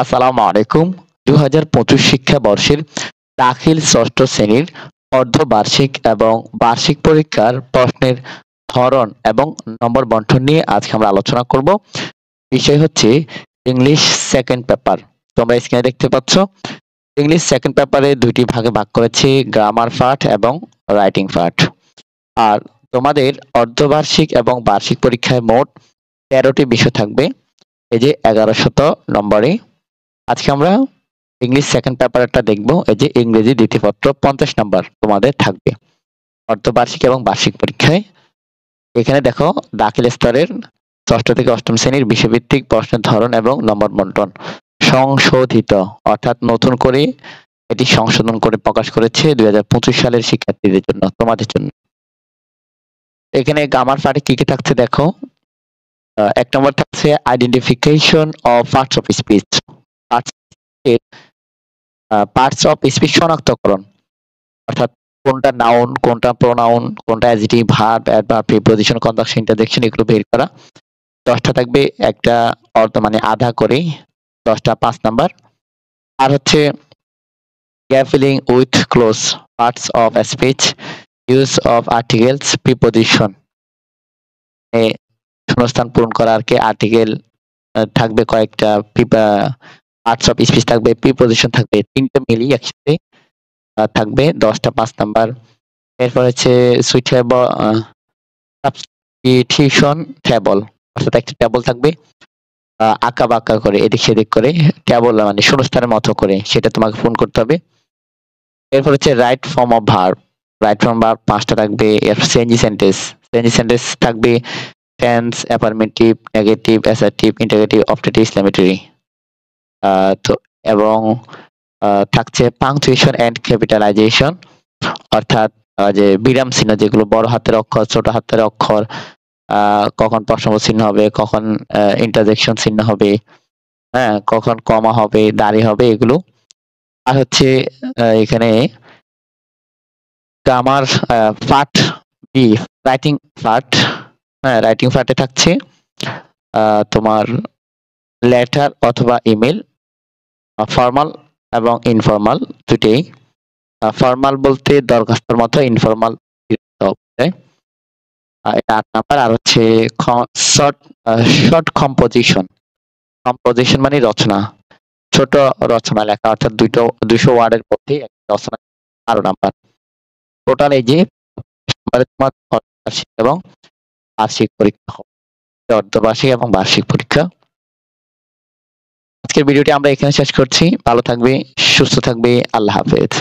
আসসালামু আলাইকুম। ২০২৫ শিক্ষাবর্ষের দাখিল ষষ্ঠ শ্রেণীর অর্ধবার্ষিক এবং বার্ষিক পরীক্ষার প্রশ্নের ধরন এবং নম্বর বন্টন নিয়ে আজকে আমরা আলোচনা করব। বিষয় হচ্ছে ইংলিশ সেকেন্ড পেপার। তোমরা স্ক্রিনে দেখতে পাচ্ছ। ইংলিশ সেকেন্ড পেপারে দুইটি ভাগে ভাগ করেছি, গ্রামার পার্ট এবং রাইটিং পার্ট। আর তোমাদের অর্ধবার্ষিক এবং বার্ষিক পরীক্ষায় মোট ১৩টি বিষয় থাকবে। এই যে ১১০০ নম্বরে। আজকে আমরা ইংলিশ সেকেন্ড পেপারটা দেখব। এই যে ইংরেজি দ্বিতীয় পত্র 50 নাম্বার তোমাদের থাকবে অর্ধবার্ষিক এবং বার্ষিক পরীক্ষায়। এখানে দেখো দাখিল স্তরের ষষ্ঠ থেকে অষ্টম শ্রেণীর বিষয়ভিত্তিক প্রশ্নের ধরন এবং নম্বর বন্টন সংশোধিত, অর্থাৎ নতুন করে এটি সংশোধন করে প্রকাশ করেছে ২০২৫ সালের শিক্ষার্থীদের জন্য, তোমাদের জন্য। এখানে গ্রামার পার্টে কি কি থাকছে দেখো। ১ নম্বর থাকছে identification of parts of speech. Parts of speech শনাক্তকরণ, অর্থাৎ কোনটা নাউন, কোনটা প্রোনাউন, কোনটা adjective, verb, adverb, preposition, conjunction, interjection এগুলো বের করা। 10টা থাকবে, একটা অর্থ মানে আধা করে, 10টা 5 নাম্বার। আর হচ্ছে gap filling with close, parts of speech, use of articles, preposition, শূন্যস্থান পূরণ করা আর কি। আর্টিকেল থাকবে কয়েকটা, পার্টস অফ স্পিচ থাকবে, প্রিপোজিশন থাকবে, 3টে মিলিয়ে একসাথে থাকবে 10টা 5 নাম্বার। এরপর হচ্ছে সুইটেবল সাবস্টিটিউশন টেবল, অর্থাৎ একটা টেবল থাকবে আঁকা বাঁকা করে, এদিক সেদিক করে, টেবল মানে শূন্যস্থানের মতো করে, সেটা তোমাকে পূরণ করতে হবে। এরপর হচ্ছে right form of verb, right form verb 5টা থাকবে। এরপর চেঞ্জি সেন্টেন্স, চেঞ্জি সেন্টেন্স থাকবে tense, affirmative, negative, assertive, interrogative, optative, exclamatory. তো এবং থাকছে পাংচুয়েশন এন্ড ক্যাপিটালাইজেশন, অর্থাৎ যে বিরাম চিহ্ন, যেগুলো বড় হাতের অক্ষর, ছোট হাতের অক্ষর, কখন প্রশ্নবোধক চিহ্ন হবে, কখন ইন্টারজেকশন চিহ্ন হবে, হ্যাঁ, কখন কমা হবে, দাঁড়ি হবে, এগুলো। আর হচ্ছে এখানে grammar part B, writing part. হ্যাঁ, রাইটিং পার্টে থাকছে তোমার লেটার অথবা ইমেল, ফর্মাল এবং ইনফর্মাল দুটেই। ফর্মাল বলতে দরখাস্তর মতো, ইনফর্মাল এটা 8 নাম্বার। আর হচ্ছে শর্ট কম্পোজিশন, কম্পোজিশন মানে রচনা, ছোট রচনা লেখা, অর্থাৎ 200 ওয়ার্ডের মধ্যে একটা রচনা, 12 নাম্বার। টোটাল এই যে তোমার অর্ধবার্ষিক এবং বার্ষিক পরীক্ষা হবে, অর্ধবার্ষিক এবং বার্ষিক পরীক্ষা। আজকের ভিডিওটি আমরা এখানে শেষ করছি। ভালো থাকবে, সুস্থ থাকবে, আল্লাহ হাফেজ।